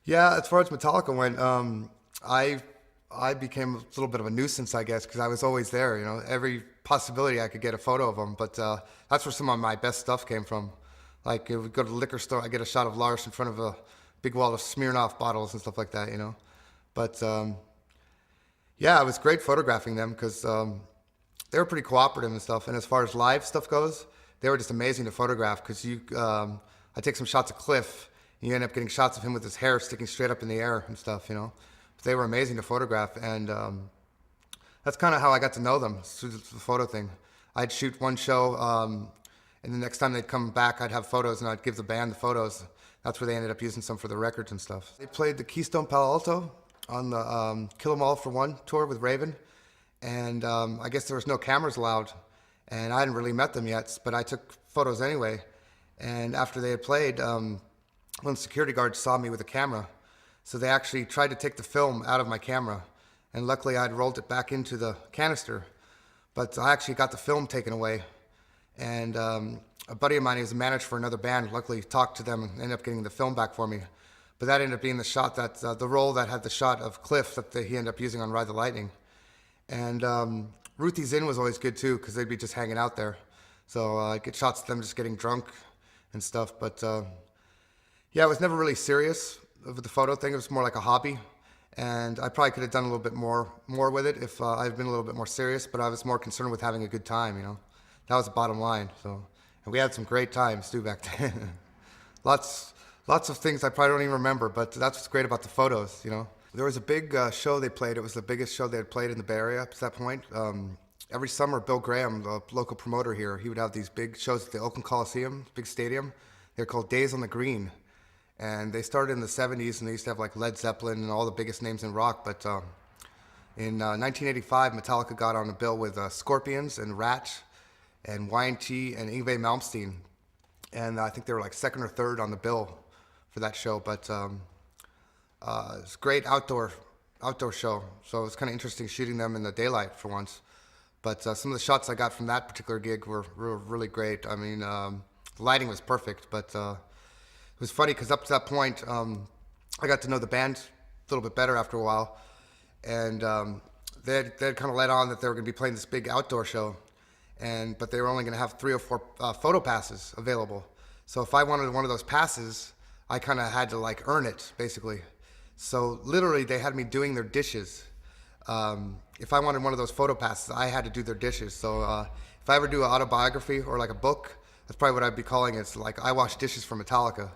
Yeah, as far as Metallica went, I I became a little bit of a nuisance, I guess, because I was always there. You know, every possibility I could get a photo of them. But that's where some of my best stuff came from. Like, if we go to the liquor store, I get a shot of Lars in front of a big wall of Smirnoff bottles and stuff like that. You know, but yeah, it was great photographing them because they were pretty cooperative and stuff. And as far as live stuff goes, they were just amazing to photograph because I take some shots of Cliff, and you end up getting shots of him with his hair sticking straight up in the air and stuff, you know. But they were amazing to photograph, and that's kind of how I got to know them through the photo thing. I'd shoot one show, and the next time they'd come back, I'd have photos, and I'd give the band the photos. That's where they ended up using some for the records and stuff. They played the Keystone Palo Alto on the Kill 'Em All for One tour with Raven, and I guess there was no cameras allowed, and I hadn't really met them yet, but I took photos anyway. And after they had played, one of the security guards saw me with a camera, so they actually tried to take the film out of my camera, and luckily I'd rolled it back into the canister, but I actually got the film taken away. And a buddy of mine, he was a manager for another band, luckily talked to them and ended up getting the film back for me. But that ended up being the shot that, the roll that had the shot of Cliff that he ended up using on Ride the Lightning. And Ruthie's Inn was always good too, because they'd be just hanging out there. So I'd get shots of them just getting drunk and stuff. But yeah, it was never really serious with the photo thing. It was more like a hobby. And I probably could have done a little bit more with it if I'd been a little bit more serious, but I was more concerned with having a good time, you know. That was the bottom line. So, and we had some great times too back then. lots of things I probably don't even remember, but that's what's great about the photos, you know. There was a big show they played. It was the biggest show they had played in the Bay Area up to that point. Every summer, Bill Graham, the local promoter here, he would have these big shows at the Oakland Coliseum, big stadium. They're called Days on the Green. And they started in the 70s, and they used to have like Led Zeppelin and all the biggest names in rock. But in 1985, Metallica got on a bill with Scorpions and Ratch and Y&T and Yngwie Malmsteen. And I think they were like second or third on the bill for that show. But it's a great outdoor show. So it was kind of interesting shooting them in the daylight for once. But some of the shots I got from that particular gig were really great. I mean, the lighting was perfect, but it was funny because up to that point, I got to know the band a little bit better after a while, and they'd kind of let on that they were going to be playing this big outdoor show, but they were only going to have 3 or 4 photo passes available. So if I wanted one of those passes, I kind of had to like earn it, basically. So literally, they had me doing their dishes. If I wanted one of those photo passes, I had to do their dishes. So if I ever do an autobiography or like a book, that's probably what I'd be calling it. It's like I wash dishes for Metallica.